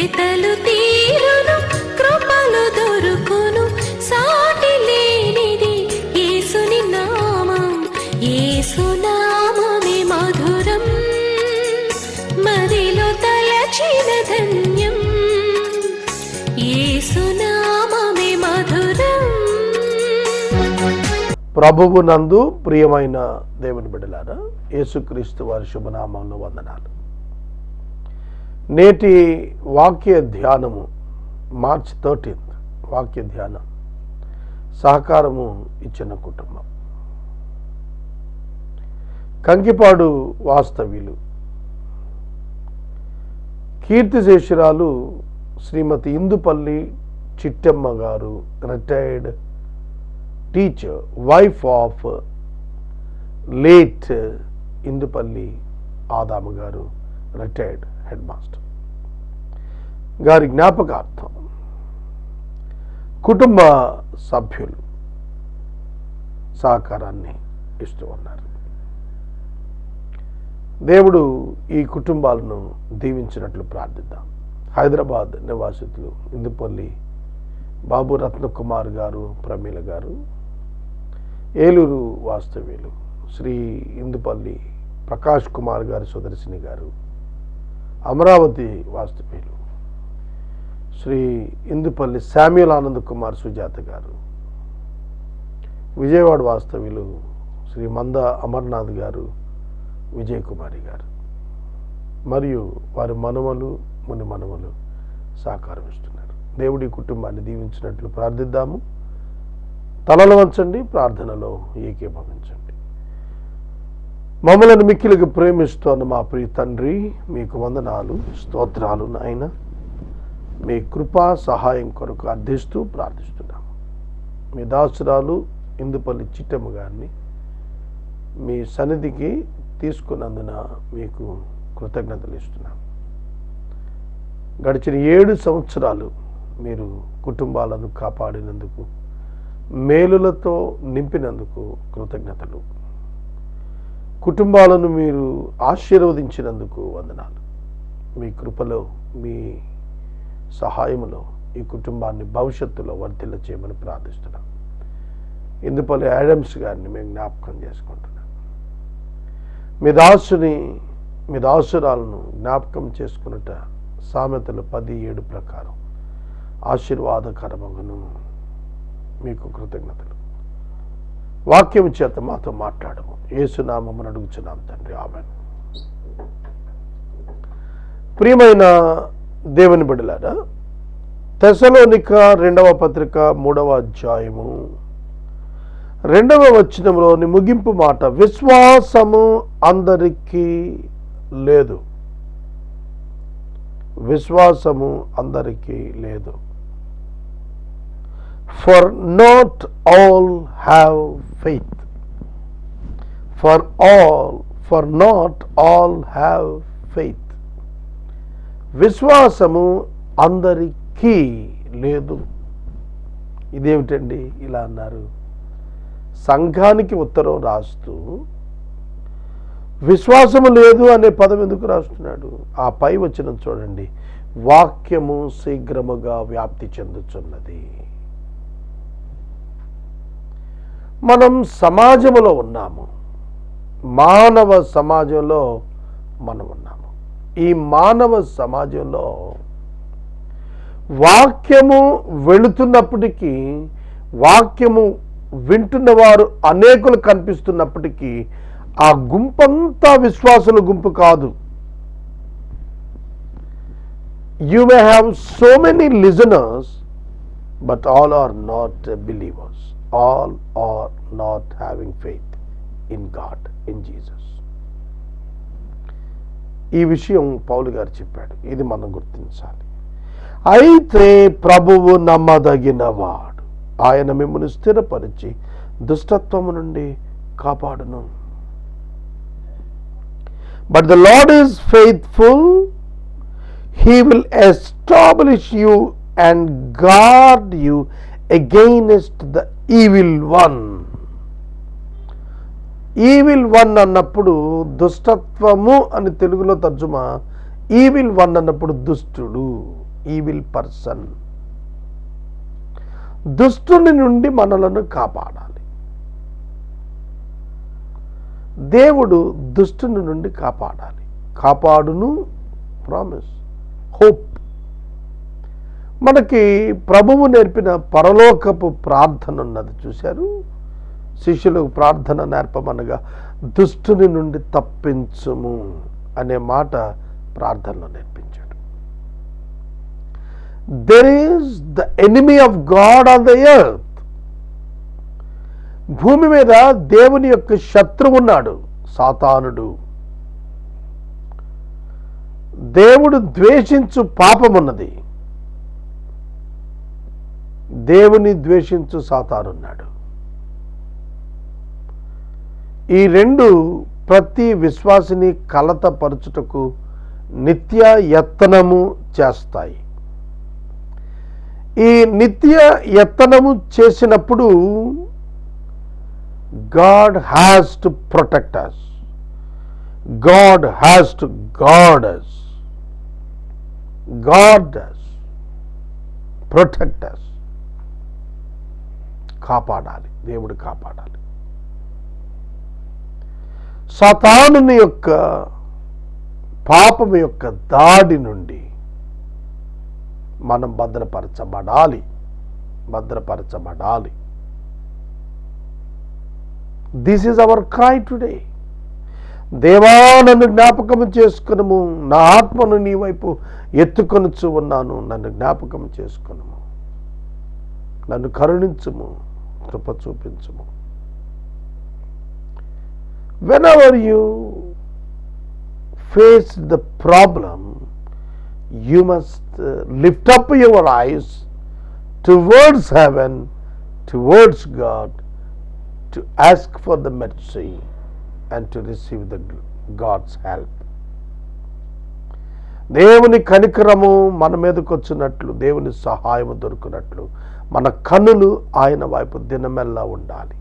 వెతలు తీరును, కృపలు దొరుకును, సాటి లేనిది యేసుని నామం. యేసునామమే మధురం, మదిలో తలచిన ధన్యం. యేసునామమే మధురం. ప్రభువు నందు ప్రియమైన దేవుని బిడ్డలారా, యేసుక్రీస్తు వారి శుభనామంలో వందనాలు. నేటి వాక్య ధ్యానము మార్చ్ 13 వాక్య ధ్యానం సహకారము ఇచ్చిన కుటుంబం కంకిపాడు వాస్తవ్యులు కీర్తిశేషురాలు శ్రీమతి ఇందుపల్లి చిట్టమ్మ గారు, retired teacher, wife of late Indupalli ఆదాము గారు, రిటైర్డ్ హెడ్ మాస్టర్ గారి జ్ఞాపకార్థం కుటుంబ సభ్యులు సహకారాన్ని ఇస్తూ ఉన్నారు. దేవుడు ఈ కుటుంబాలను దీవించినట్లు ప్రార్థిద్దాం. హైదరాబాద్ నివాసితులు ఇందుపల్లి బాబు రత్నకుమార్ గారు, ప్రమీల గారు, ఏలూరు వాస్తవ్యులు శ్రీ ఇందుపల్లి ప్రకాష్ కుమార్ గారు, సుదర్శిని గారు, అమరావతి వాస్తవ్యులు శ్రీ ఇందుపల్లి శామ్యుల్ ఆనంద్ కుమార్, సుజాత గారు, విజయవాడ వాస్తవ్యులు శ్రీ మంద అమర్నాథ్ గారు, విజయ్ కుమారి గారు మరియు వారి మనవలు, ముని మనవలు సహకారం ఇస్తున్నారు. దేవుడి కుటుంబాన్ని దీవించినట్లు ప్రార్థిద్దాము. తలలు వంచండి, ప్రార్థనలో ఏకీభవించండి. మమ్మలను మిక్కిలిగా ప్రేమిస్తున్న మా ప్రియ తండ్రి, మీకు వందనాలు, స్తోత్రాలు నాయన. మీ కృపా సహాయం కొరకు అర్థిస్తూ ప్రార్థిస్తున్నాము. మీ దాసురాలు ఇందుపల్లి చిట్టమ్మ గారిని మీ సన్నిధికి తీసుకున్నందున మీకు కృతజ్ఞతలు ఇస్తున్నాము. గడిచిన 7 సంవత్సరాలు మీరు కుటుంబాలను కాపాడినందుకు, మేలులతో నింపినందుకు కృతజ్ఞతలు. కుటుంబాలను మీరు ఆశీర్వదించినందుకు వందనాలు. మీ కృపలో, మీ సహాయములో ఈ కుటుంబాన్ని భవిష్యత్తులో వర్ధిల్ల చేయమని ప్రార్థిస్తున్నాం. ఇందుపల్లి యాడమ్స్ గారిని మేము జ్ఞాపకం చేసుకుంటున్నాం. మీ దాసురాలను జ్ఞాపకం చేసుకున్నట సామెతలు 10:7 ప్రకారం ఆశీర్వాదకరమగును. మీకు కృతజ్ఞతలు. వాక్యం చేత మాతో మాట్లాడము. యేసునామమున అడుగుచున్నాం తండ్రి, ఆమేన్. ప్రియమైన దేవుని బిడ్డలారా, తెస్సలోనిక 2వ పత్రిక 3వ అధ్యాయము 2వ వచనంలోని ముగింపు మాట, విశ్వాసము అందరికీ లేదు. విశ్వాసము అందరికీ లేదు. For not all have faith. For not all have faith. విశ్వాసము అందరికీ లేదు. ఇదేమిటండి ఇలా అన్నారు? సంఘానికి ఉత్తరం రాస్తూ విశ్వాసము లేదు అనే పదం ఎందుకు రాస్తున్నాడు? ఆ పై వచనం చూడండి, వాక్యము శీఘ్రముగా వ్యాప్తి చెందుచున్నది. మనం సమాజంలో ఉన్నాము, మానవ సమాజంలో మనం ఉన్నాము. ఈ మానవ సమాజంలో వాక్యము వెళుతున్నప్పటికీ, వాక్యము వింటున్న వారు అనేకులు కనిపిస్తున్నప్పటికీ ఆ గుంపంతా విశ్వాసుల గుంపు కాదు. You may have so many listeners, but all are not believers. All are not having faith in God, in Jesus. ఈ విషయం పౌలు గారు చెప్పాడు. ఇది మనం గుర్తించాలి. అయితే ప్రభువు నమ్మదగినవాడు, ఆయన మిమ్మల్ని స్థిరపరిచి దుష్టత్వము నుండి కాపాడును. But the Lord is faithful. He will establish you and guard you against the evil one. Evil one అన్నప్పుడు దుష్టత్వము అని తెలుగులో తర్జుమా, ఈవిల్ వన్ అన్నప్పుడు దుష్టుడు. Evil person. దుష్టుని నుండి మనలను కాపాడాలి. దేవుడు దుష్టుని నుండి కాపాడాలి. కాపాడును, ప్రామిస్, హోప్. మనకి ప్రభువు నేర్పిన పరలోకపు ప్రార్థన ఉన్నది చూశారు. శిష్యులకు ప్రార్థన నేర్పమనగా దుష్టుని నుండి తప్పించుము అనే మాట ప్రార్థనలో నేర్పించాడు. There is the enemy of God on the earth. భూమి మీద దేవుని యొక్క శత్రువు ఉన్నాడు, సాతానుడు. దేవుడు ద్వేషించు పాపమున్నది, దేవుని ద్వేషించు సాతానున్నాడు. ఈ రెండు ప్రతి విశ్వాసిని కలతపరచుటకు నిత్య యత్నము చేస్తాయి. ఈ నిత్య యత్నము చేసినప్పుడు God has to protect us. God has to guard us. Guard us. Protect us. కాపాడాలి, దేవుడు కాపాడాలి. సాతానుని యొక్క పాపం యొక్క దాడి నుండి మనం భద్రపరచబడాలి. This is our cry today. దేవా, నన్ను జ్ఞాపకం చేసుకునుము, నా ఆత్మను నీ వైపు ఎత్తుకొనుచు ఉన్నాను, నన్ను జ్ఞాపకం చేసుకునుము, నన్ను కరుణించుము, కృప చూపించుము. Whenever you face the problem, you must lift up your eyes towards heaven, towards God, to ask for the mercy and to receive the God's help. దేవుని కనికరము మన మీదకి వచ్చినట్లు, దేవుని సహాయము దొరుకునట్లు మన కన్నులు ఆయన వైపు దినమెల్లా ఉండాలి.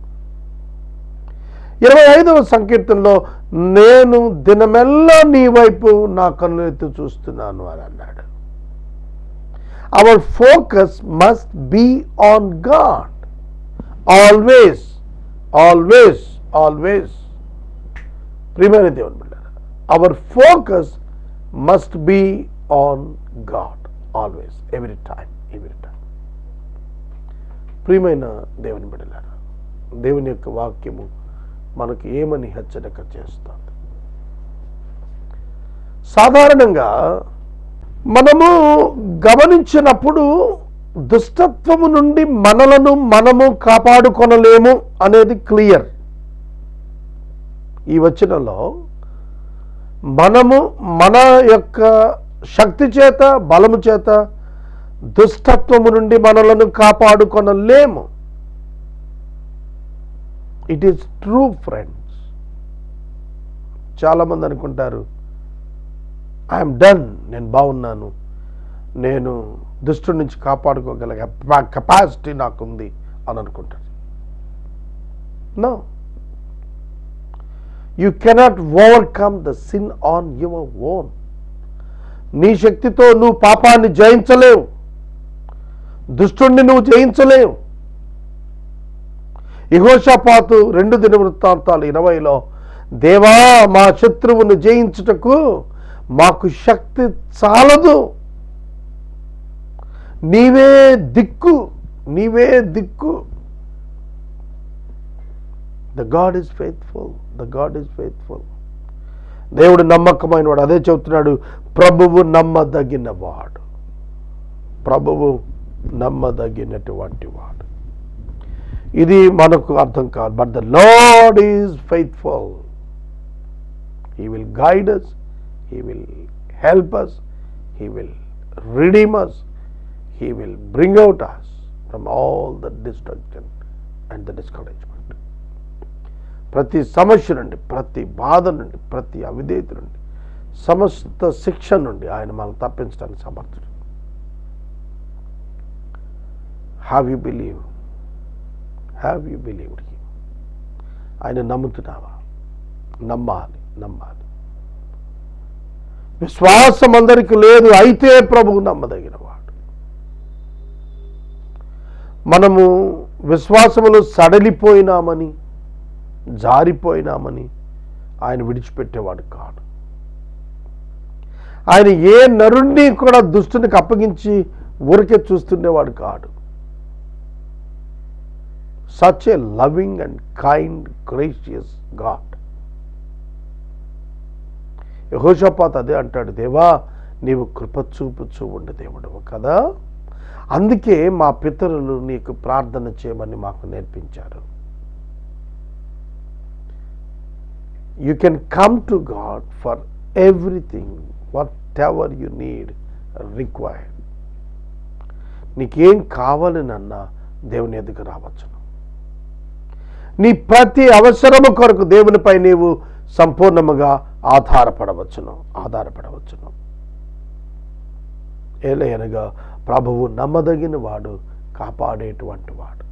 25వ సంకీర్తనలో నేను దినమెల్లా నీ వైపు నా కన్నులెత్తి చూస్తున్నాను అని అన్నాడు. Our focus must be on God. Always always always. ప్రియమైన దేవుని బిడ్డలారా, our focus must be on God. Always, every time. ప్రియమైన దేవుని బిడ్డలారా, దేవుని యొక్క వాక్యము మనకి ఏమని హెచ్చరిక చేస్తుంది? సాధారణంగా మనము గమనించినప్పుడు దుష్టత్వము నుండి మనము కాపాడుకొనలేము అనేది క్లియర్. ఈ వచనంలో మనము మన యొక్క శక్తి చేత, బలము చేత దుష్టత్వము నుండి మనలను కాపాడుకొనలేము. It is true friends. చాలామంది అనుకుంటారు, ఐఎమ్ డన్, నేను బాగున్నాను, నేను దుష్టుడి నుంచి కాపాడుకోగల కెపాసిటీ నాకుంది అని అనుకుంటారు. No, you cannot overcome the sin on your own. నీ శక్తితో నువ్వు పాపాన్ని జయించలేవు, దుష్టుడిని నువ్వు జయించలేవు. యెహోషాపాతు 2 దినవృత్తాంతాలు 20లో, దేవా, మా శత్రువును జయించుటకు మాకు శక్తి చాలదు, నీవే దిక్కు. The God is faithful. దేవుడు నమ్మకమైన వాడు. అదే చెబుతున్నాడు, ప్రభువు నమ్మదగినవాడు, ప్రభువు నమ్మదగినటువంటి వాడు. ఇది మనకు అర్థం కాదు. But the lord is faithful. He will guide us, he will help us, he will redeem us, he will bring out us from all the destruction and the discouragement. ప్రతి సమస్య నుండి, ప్రతి బాధ నుండి, ప్రతి అవిధేయత నుండి, సమస్త శిక్ష నుండి ఆయన మనల్ని తప్పించడానికి సమర్థుడు. Have you believe? ఆయన నమ్ముతున్నావా? నమ్మాలి. విశ్వాసం అందరికీ లేదు, అయితే ప్రభువు నమ్మదగినవాడు. మనము విశ్వాసములో సడలిపోయినామని, జారిపోయినామని ఆయన విడిచిపెట్టేవాడు కాడు. ఆయన ఏ నరుణ్ణి కూడా దుష్టునికి అప్పగించి ఊరికే చూస్తుండేవాడు కాడు. Such a loving and kind gracious God. యెహోషాపాతు అదే అంటాడు, దేవా నీవు కృప చూపుచూ ఉండే దేవుడవు కదా, అందుకే మా పితరులు నీకు ప్రార్థన చేయమని మాకు నేర్పించారు. You can come to God for everything, what ever you need required. నీకేం కావాలనన్నా దేవుని ఎదుగు రావచ్చును. నీ ప్రతి అవసరము కొరకు దేవునిపై నీవు సంపూర్ణముగా ఆధారపడవచ్చును. ఏలయనగా ప్రభువు నమ్మదగిన వాడు, కాపాడేటువంటి వాడు.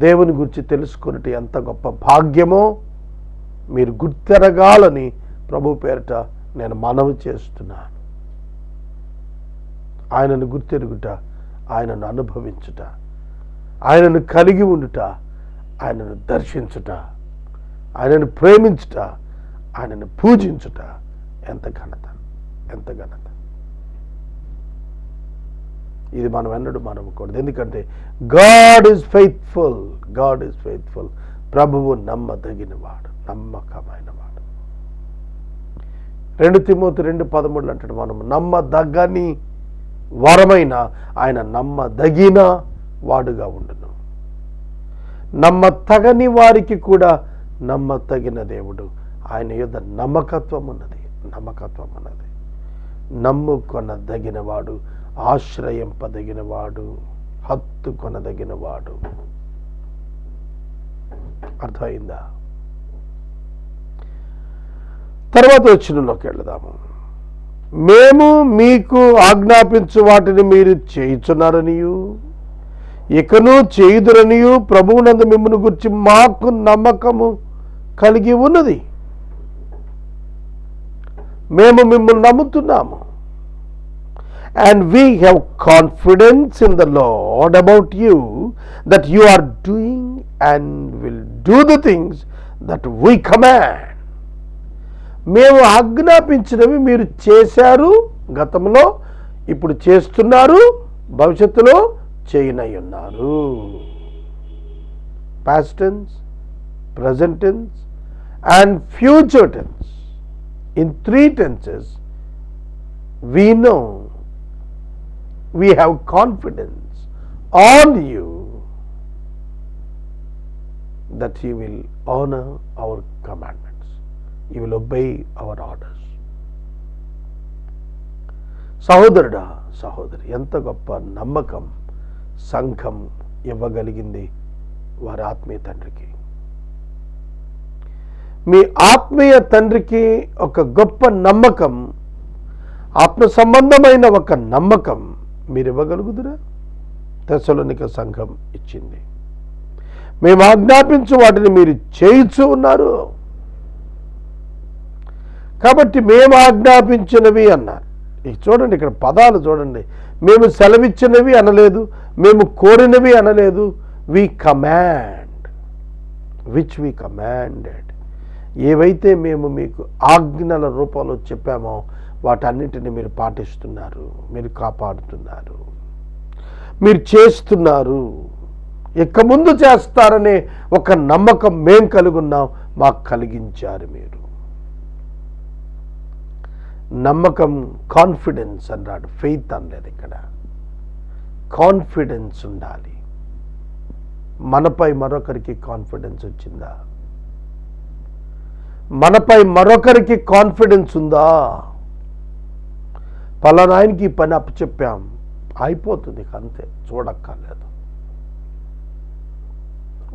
దేవుని గురించి తెలుసుకున్నట్టు ఎంత గొప్ప భాగ్యమో మీరు గుర్తెరగాలని ప్రభు పేరిట నేను మనవి చేస్తున్నాను. ఆయనను గుర్తెరుగుట, ఆయనను అనుభవించుట, ఆయనను కలిగి ఉండుట, ఆయనను దర్శించుట, ఆయనను ప్రేమించుట, ఆయనను పూజించుట ఎంత ఘనత, ఎంత ఘనత. ఇది మనం ఎన్నడూ మనకూడదు. ఎందుకంటే God is faithful, God is faithful. ప్రభువు నమ్మదగిన వాడు, నమ్మకమైన వాడు. 2 తిమోతి 2:13 అంటాడు, మనం నమ్మదగని వరమైన ఆయన నమ్మదగిన వాడుగా ఉండును. నమ్మతగని వారికి కూడా నమ్మతగిన దేవుడు. ఆయన యొద్ద నమ్మకత్వం ఉన్నది. నమ్ముకొనదగిన వాడు, ఆశ్రయింపదగిన వాడు, హత్తుకొనదగిన వాడు. అర్థమైందా? తర్వాత వచనంలోకి వెళదాము. మేము మీకు ఆజ్ఞాపించు వాటిని మీరు చేయుచున్నారనియు ఇకను చేయుదురనియు ప్రభువునందు మిమ్మును గురించి మాకు నమ్మకము కలిగి ఉన్నది. మేము మిమ్మల్ని నమ్ముతున్నాము. And we have confidence in the Lord about you, that you are doing and will do the things that we command. మేము ఆజ్ఞాపించినవి మీరు చేశారు, గతంలో, ఇప్పుడు చేస్తున్నారు, భవిష్యత్తులో చేయనయ్యున్నారు. Past tense, present tense and future tense. In 3 tenses we know, we have confidence on you that you will honor our commandments, you will obey our orders. సహోదరుడా, సహోదరి, ఎంత గొప్ప నమ్మకం సంఘం ఇవ్వగలిగింది వారి ఆత్మీయ తండ్రికి. మీ ఆత్మీయ తండ్రికి ఒక గొప్ప నమ్మకం, ఆత్మ సంబంధమైన ఒక నమ్మకం మీరు ఇవ్వగలుగుదురా? తెస్సలోనిక సంఘం ఇచ్చింది. మేము ఆజ్ఞాపించు వాటిని మీరు చేయుచు ఉన్నారు కాబట్టి మేము ఆజ్ఞాపించినవి అన్నారు. చూడండి, ఇక్కడ పదాలు చూడండి. మేము సెలవిచ్చినవి అనలేదు, మేము కోరినవి అనలేదు. వి కమాండ్, విచ్ వి కమాండెడ్. ఏవైతే మేము మీకు ఆజ్ఞల రూపంలో చెప్పామో వాటన్నిటిని మీరు పాటిస్తున్నారు, మీరు కాపాడుతున్నారు, మీరు చేస్తున్నారు, ఇక ముందు చేస్తారనే ఒక నమ్మకం మేం కలుగున్నాం, మాకు కలిగించారు మీరు. నమ్మకం, కాన్ఫిడెన్స్ అన్నాడు, ఫెయిత్ అనలేదు ఇక్కడ. కాన్ఫిడెన్స్ ఉండాలి. మనపై మరొకరికి కాన్ఫిడెన్స్ వచ్చిందా? మనపై మరొకరికి కాన్ఫిడెన్స్ ఉందా? పలానాయనకి ఈ పని అప్పచెప్పాం, అయిపోతుంది, అంతే, చూడక్కర్లేదు.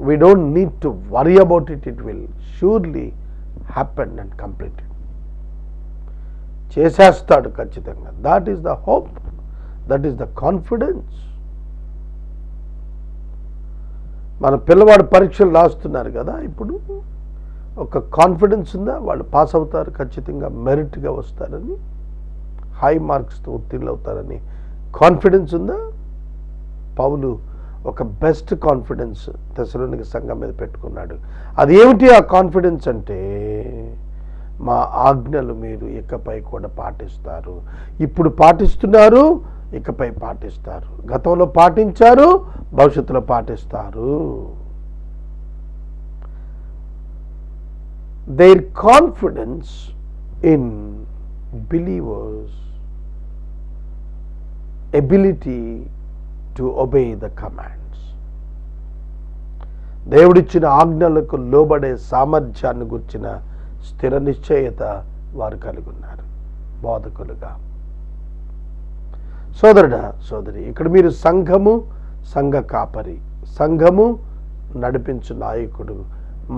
We don't need to worry about it. It will surely happen and complete it. చేసేస్తాడు ఖచ్చితంగా. That is the hope. That is the confidence. మన పిల్లవాడు పరీక్షలు రాస్తున్నారు కదా, ఇప్పుడు ఒక కాన్ఫిడెన్స్ ఉందా? వాళ్ళు పాస్ అవుతారు, ఖచ్చితంగా మెరిట్గా వస్తారని, హై మార్క్స్తో ఉత్తీర్ణులు అవుతారని కాన్ఫిడెన్స్ ఉందా? పౌలు ఒక బెస్ట్ కాన్ఫిడెన్స్ తెస్సలోనిక సంఘం మీద పెట్టుకున్నాడు. అది ఏమిటి ఆ కాన్ఫిడెన్స్ అంటే, మా ఆజ్ఞలు మీరు ఇకపై కూడా పాటిస్తారు. ఇప్పుడు పాటిస్తున్నారు, ఇకపై పాటిస్తారు. గతంలో పాటించారు, భవిష్యత్తులో పాటిస్తారు. Their confidence in believers' ability to obey the commands. దేవుడిచ్చిన ఆజ్ఞలకు లోబడే సామర్థ్యాన్ని గుర్చిన స్థిర నిశ్చయత వారు కలిగి ఉన్నారు బోధకులుగా. సోదరుడా, సోదరి, ఇక్కడ మీరు సంఘము, సంఘ కాపరి, సంఘము నడిపించు నాయకుడు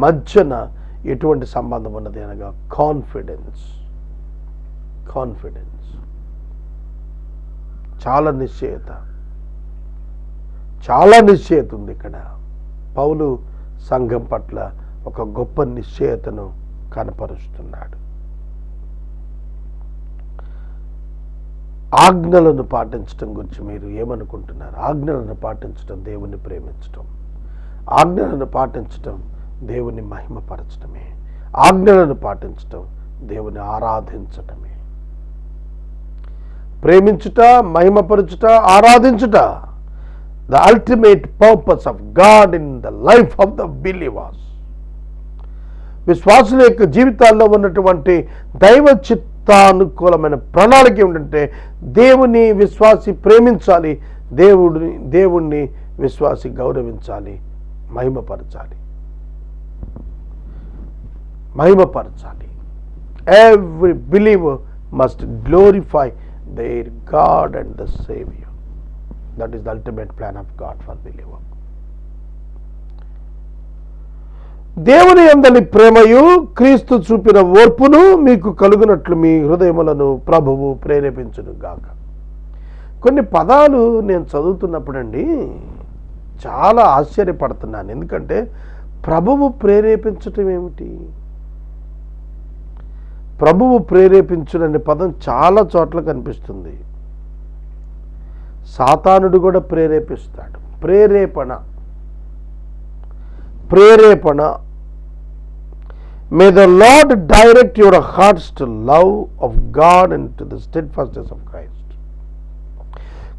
మధ్యన ఎటువంటి సంబంధం ఉన్నది అనగా కాన్ఫిడెన్స్. కాన్ఫిడెన్స్, చాలా నిశ్చయత, చాలా నిశ్చయత ఉంది ఇక్కడ. పౌలు సంఘం పట్ల ఒక గొప్ప నిశ్చయతను కనపరుస్తున్నాడు. ఆజ్ఞలను పాటించడం గురించి మీరు ఏమనుకుంటున్నారు? ఆజ్ఞలను పాటించడం దేవుని ప్రేమించడం, ఆజ్ఞలను పాటించడం దేవుని మహిమపరచడమే, ఆజ్ఞలను పాటించడం దేవుని ఆరాధించటమే. ప్రేమించుట, మహిమపరచుట, ఆరాధించుట, the ultimate purpose of God in the life of the believers. విశ్వాసుల యొక్క జీవితాల్లో ఉన్నటువంటి దైవ చిత్తానుకూలమైన ప్రణాళిక ఏమిటంటే, దేవుని విశ్వాసి ప్రేమించాలి, దేవుణ్ణి విశ్వాసి గౌరవించాలి, మహిమపరచాలి. Every believer must glorify their God and the Savior. That is the ultimate plan of God for believer. దేవుని యందలి ప్రేమయు క్రీస్తు చూపిన ఓర్పును మీకు కలుగునట్లు మీ హృదయములను ప్రభువు ప్రేరేపించును గాక. కొన్ని పదాలు నేను చదువుతున్నప్పుడండి చాలా ఆశ్చర్యపడుతున్నాను. ఎందుకంటే ప్రభువు ప్రేరేపించటం ఏమిటి? ప్రభువు ప్రేరేపించుననే పదం చాలా చోట్ల కనిపిస్తుంది. సాతానుడు కూడా ప్రేరేపిస్తాడు. ప్రేరేపణ. May the lord direct your hearts to love of God and to the steadfastness of Christ.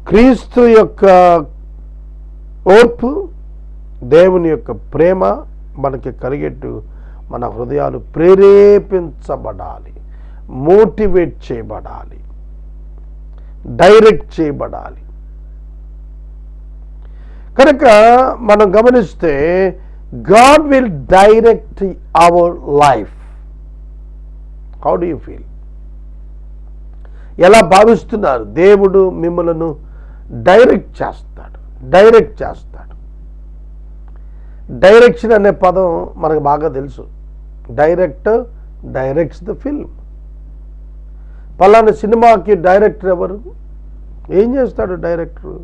క్రీస్తు యొక్క ఓర్పు, దేవుని యొక్క ప్రేమ మనకి కలిగేట్టు మన హృదయాలు ప్రేరేపించబడాలి, మోటివేట్ చేయబడాలి, డైరెక్ట్ చేయబడాలి. కనుక మనం గమనిస్తే God will direct our life. How do you feel? ఎలా భావిస్తున్నారు? దేవుడు మిమ్మలను డైరెక్ట్ చేస్తాడు. డైరెక్షన్ అనే పదం మనకు బాగా తెలుసు. Director directs the film. పలానా సినిమాకి డైరెక్టర్ ఎవరు? ఏం చేస్తాడు డైరెక్టర్?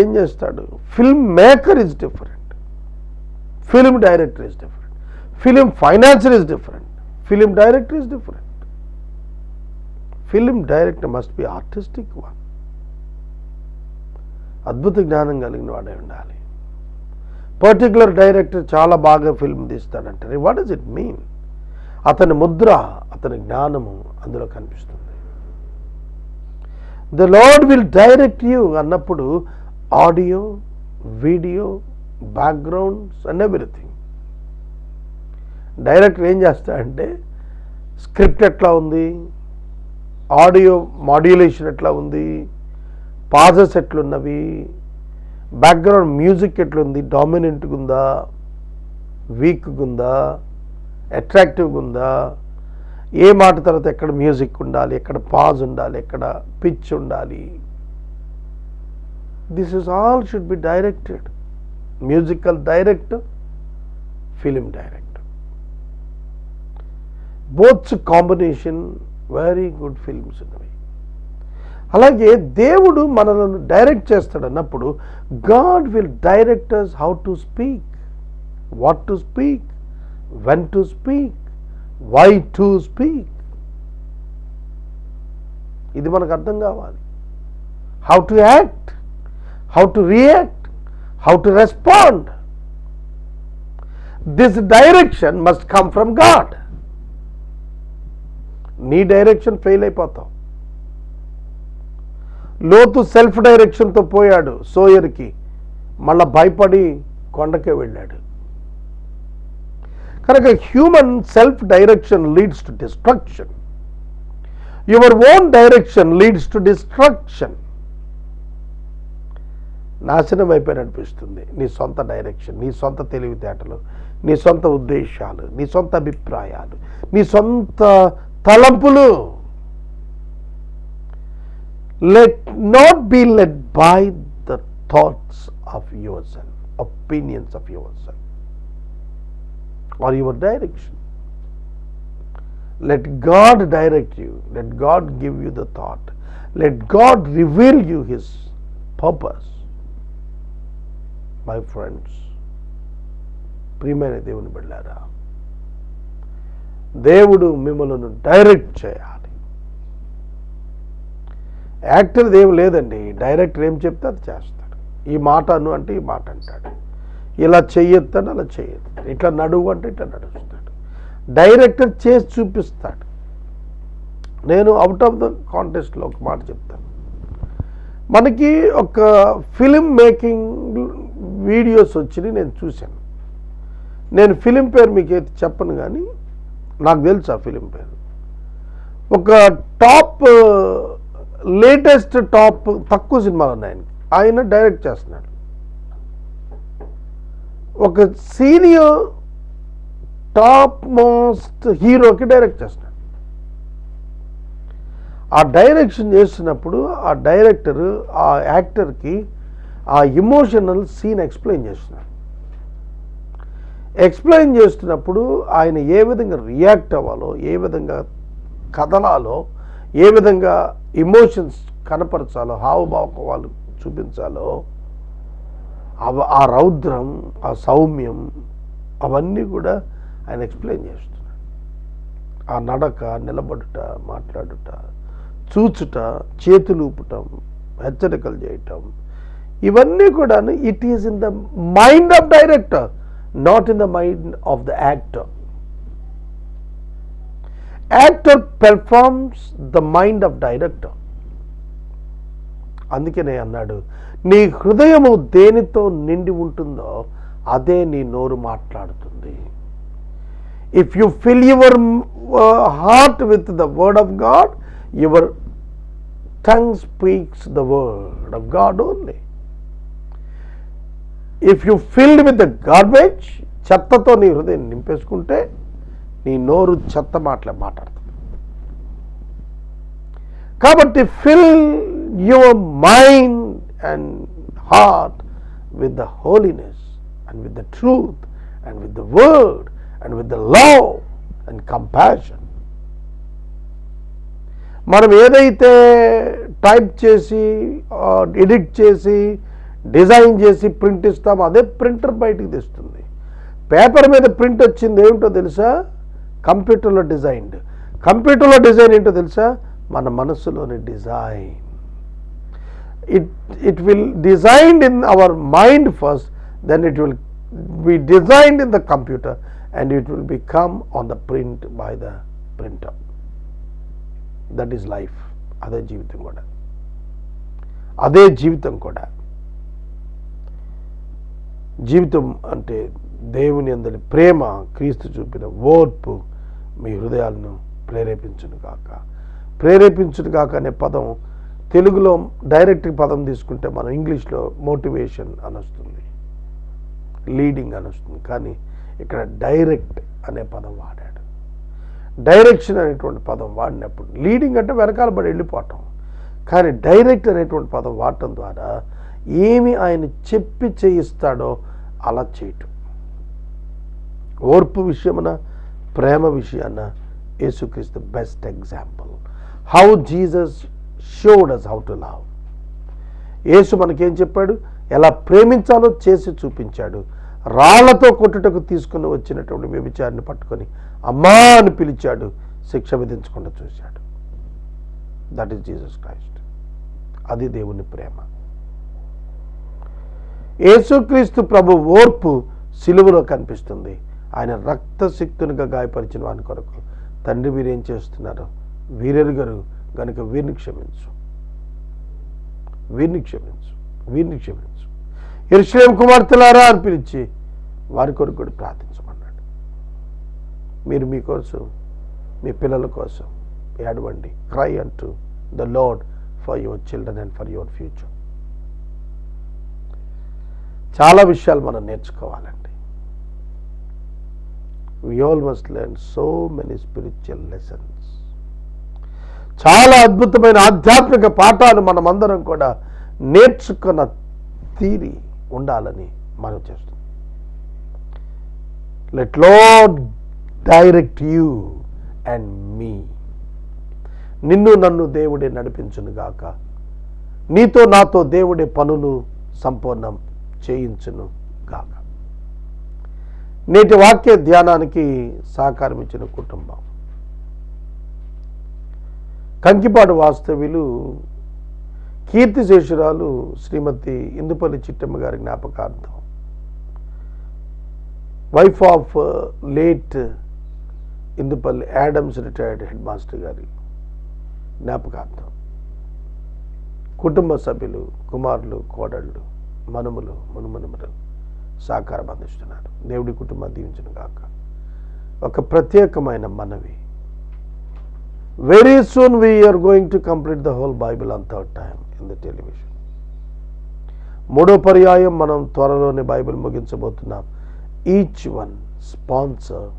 ఏం చేస్తాడు? Film maker is different, film director is different, film financier is different, film director is different. Film director must be artistic one. అద్భుత జ్ఞానం కలిగిన వాడే ఉండాలి. పర్టికులర్ డైరెక్టర్ చాలా బాగా ఫిల్మ్ తీస్తాడంటారు. What does it mean? అతని ముద్ర, అతని జ్ఞానము అందులో కనిపిస్తుంది. The Lord will direct you అన్నప్పుడు audio, video, backgrounds and everything. Director ఏం చేస్తాడంటే స్క్రిప్ట్ ఎట్లా ఉంది, ఆడియో మాడ్యులేషన్ ఎట్లా ఉంది, పాజెస్ ఎట్లున్నవి, బ్యాక్గ్రౌండ్ మ్యూజిక్ ఎట్లుంది, డామినెంట్గా ఉందా, వీక్గా ఉందా, అట్రాక్టివ్గా ఉందా, ఏ మాట తర్వాత ఎక్కడ మ్యూజిక్ ఉండాలి, ఎక్కడ పాజ్ ఉండాలి, ఎక్కడ పిచ్ ఉండాలి. This is all should be directed. Musical director, film director, both combination very good films ఉన్నవి. అలాగే దేవుడు మనలను డైరెక్ట్ చేస్తాడు అన్నప్పుడు God will direct us how to speak, what to speak, when to speak, why to speak. ఇది మనకు అర్థం కావాలి. how to act, how to react, how to respond. This direction must come from God. నీ direction fail అయిపోతావు. లోతు self డైరెక్షన్తో పోయాడు సోయర్కి, మళ్ళా భయపడి కొండకే వెళ్ళాడు. కనుక human self direction leads to destruction. Your own direction leads to destruction. నాశనం అయిపోయి అనిపిస్తుంది నీ సొంత డైరెక్షన్, నీ సొంత తెలివితేటలు, నీ సొంత ఉద్దేశాలు, నీ సొంత అభిప్రాయాలు, నీ సొంత తలంపులు. Let not be led by the thoughts of your self, opinions of your self or your direction. Let God direct you. Let God give you the thought. Let God reveal you His purpose. My friends, ప్రియమైన దేవుని బిడ్డలారా, దేవుడు మిమ్మల్ని direct చేయాలి. Actor ఏం లేదండి, director ఏం చెప్తే అది చేస్తాడు. ఈ మాట అను అంటే ఈ మాట అంటాడు, ఇలా చెయ్యొద్దని అలా చేయొద్దు, ఇట్లా నడువు అంటే ఇట్లా నడుస్తాడు. డైరెక్టర్ చేసి చూపిస్తాడు. నేను అవుట్ ఆఫ్ ద కాంటెస్ట్లో ఒక మాట చెప్తాను. మనకి ఒక ఫిలిం మేకింగ్ వీడియోస్ వచ్చినాయి, నేను చూశాను. నేను ఫిలిం పేరు మీకు అయితే చెప్పను, కానీ నాకు తెలుసు ఆ ఫిలిం పేరు. ఒక టాప్ లేటెస్ట్ టాప్ తక్కువ సినిమాలు ఉన్నాయి, ఆయన డైరెక్ట్ చేస్తున్నాడు. ఒక సీనియర్ టాప్ మోస్ట్ హీరోకి డైరెక్ట్ చేస్తున్నాడు. ఆ డైరెక్షన్ చేస్తున్నప్పుడు ఆ డైరెక్టర్ ఆ యాక్టర్కి ఆ ఇమోషనల్ సీన్ ఎక్స్ప్లెయిన్ చేస్తున్నాడు. ఎక్స్ప్లెయిన్ చేస్తున్నప్పుడు ఆయన ఏ విధంగా రియాక్ట్ అవ్వాలో, ఏ విధంగా కదలాలో, ఏ విధంగా ఇమోషన్స్ కనపరచాలో, హావభావాలు చూపించాలో, ఆ రౌద్రం, ఆ సౌమ్యం, అవన్నీ కూడా ఆయన ఎక్స్ప్లెయిన్ చేస్తున్నాడు. ఆ నడక, నిలబడుట, మాట్లాడుట, చూచుట, చేతులు ఊపటం, హెచ్చరికలు చేయటం, ఇవన్నీ కూడా it is in the mind of director, not in the mind of the actor. Actor performs the mind of director. అందుకనే అన్నాడు, నీ హృదయము దేనితో నిండి ఉంటుందో అదే నీ నోరు మాట్లాడుతుంది. If you fill your heart with the word of God, your tongue speaks the word of God only. If you filled with the garbage, చెత్తతో నీ హృదయం నింపేసుకుంటే నీ నోరు చెత్త మాట్లాడుతుంది. కాబట్టి fill your mind and heart with the holiness and with the truth and with the word and with the love and compassion. మనం ఏదైతే టైప్ చేసి, ఎడిట్ చేసి, డిజైన్ చేసి ప్రింట్ ఇస్తామో అదే ప్రింటర్ బయటికి తెస్తుంది. పేపర్ మీద ప్రింట్ వచ్చింది ఏమిటో తెలుసా? కంప్యూటర్లో డిజైన్డ్. కంప్యూటర్లో డిజైన్ ఏంటో తెలుసా? మన మనస్సులోని design. It will designed in our mind first, then it will be designed in the computer and it will become on the print by the printer. That is life. అదే జీవితం కూడా. అదే జీవితం కూడా. జీవితం అంటే దేవుని యందలి ప్రేమ, క్రీస్తు చూపిన ఓర్పు మీ హృదయాలను ప్రేరేపించును గాక. ప్రేరేపించును గాక అనే పదం తెలుగులో డైరెక్ట్ పదం తీసుకుంటే మనం ఇంగ్లీష్లో మోటివేషన్ అని వస్తుంది, లీడింగ్ అని వస్తుంది. కానీ ఇక్కడ డైరెక్ట్ అనే పదం వాడాడు. డైరెక్షన్ అనేటువంటి పదం వాడినప్పుడు లీడింగ్ అంటే వెనకాల పడి వెళ్ళిపోవటం, కానీ డైరెక్ట్ అనేటువంటి పదం వాడటం ద్వారా ఏమి ఆయన చెప్పి చేయిస్తాడో అలా చేయటం. ఓర్పు విషయమున, ప్రేమ విషయాన యేసుక్రీస్తు best example. How Jesus showed us how to love. యేసు మనకేం చెప్పాడు? ఎలా ప్రేమించాలో చేసి చూపించాడు. రాళ్లతో కొట్టుటకు తీసుకుని వచ్చినటువంటి వ్యభిచారిని పట్టుకొని అమ్మా అని పిలిచాడు, శిక్ష విధించకుండా చూశాడు. That is Jesus Christ. అది దేవుని ప్రేమ. యేసుక్రీస్తు ప్రభు ఓర్పు సిలువలో కనిపిస్తుంది. ఆయన రక్తసిక్తునిగా గాయపరిచిన వాని కొరకు తండ్రి వీరేం చేస్తున్నారు వీరెరుగరు గనుక వీరిని క్షమించు, వీరిని క్షమించు, వీరిని క్షమించు. యెరూషలేము కుమార్తెలారా అని పిలిచి వారి కొరకు కూడా ప్రార్థించమన్నాడు. మీరు మీకోసం మీ పిల్లల కోసం ఏడవండి. Cry unto the Lord for your children and for your future. చాలా విషయాలు మనం నేర్చుకోవాలండి. We all must learn so many spiritual lessons. చాలా అద్భుతమైన ఆధ్యాత్మిక పాఠాలు మనమందరం కూడా నేర్చుకున్న తీరి ఉండాలని మనం చేస్తున్నాం. Let Lord direct you and me. నిన్ను నన్ను దేవుడే నడిపించును గాక. నీతో నాతో దేవుడే పనులు సంపూర్ణం చేయించును గాక. నేటి వాక్య ధ్యానానికి సహకారం ఇచ్చిన కుటుంబం కంకిపాడు వాస్తవ్యులు కీర్తిశేషురాలు శ్రీమతి ఇందుపల్లి చిట్టమ్మ గారి జ్ఞాపకార్థం, wife of late Indupalli Adams retired head master గారి జ్ఞాపకార్థం కుటుంబ సభ్యులు, కుమారులు, కోడళ్ళు, మనుమలు, మునుమనుమలు సహకారం అందిస్తున్నారు. దేవుడి కుటుంబాన్ని దీవించును గాక. ఒక ప్రత్యేకమైన మనవి, very soon we are going to complete the whole Bible on third time in the television. 3వ పర్యాయం మనం త్వరలోనే బైబిల్ ముగించబోతున్నాం. Each one sponsor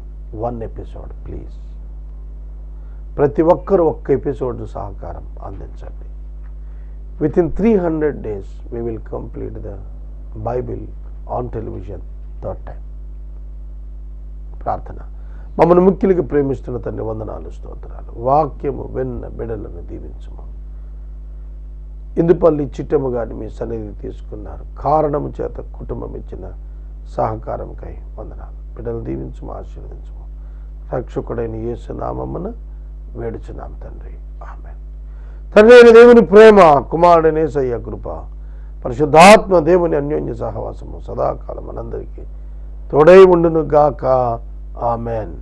1 episode please. ప్రతి ఒక్కరు ఒక్క ఎపిసోడ్ సహకారం అందించండి. Within 300 days we will complete the Bible on television third time. ప్రార్థన. మమ్మల్ని ముఖ్యులుగా ప్రేమిస్తున్న తండ్రి వందనాలు, స్తోత్రాలు. వాక్యము విన్న బిడ్డలను దీవించము. ఇందుపల్లి చిట్టమ్మ గారిని మీ సన్నిధికి తీసుకున్నారు. కారణము చేత కుటుంబం ఇచ్చిన సహకారంకై వందనాలు. బిడ్డలు దీవించము, ఆశీర్వదించము. రక్షకుడైన యేసు నామమున వేడుచున్నాం తండ్రి, ఆమేన్. తండ్రి అయిన దేవుని ప్రేమ, కుమారుడైన యేసయ్య కృప, పరిశుద్ధాత్మ దేవుని అన్యోన్య సహవాసము సదాకాలం మనందరికీ తోడై ఉండును గాక. ఆమేన్.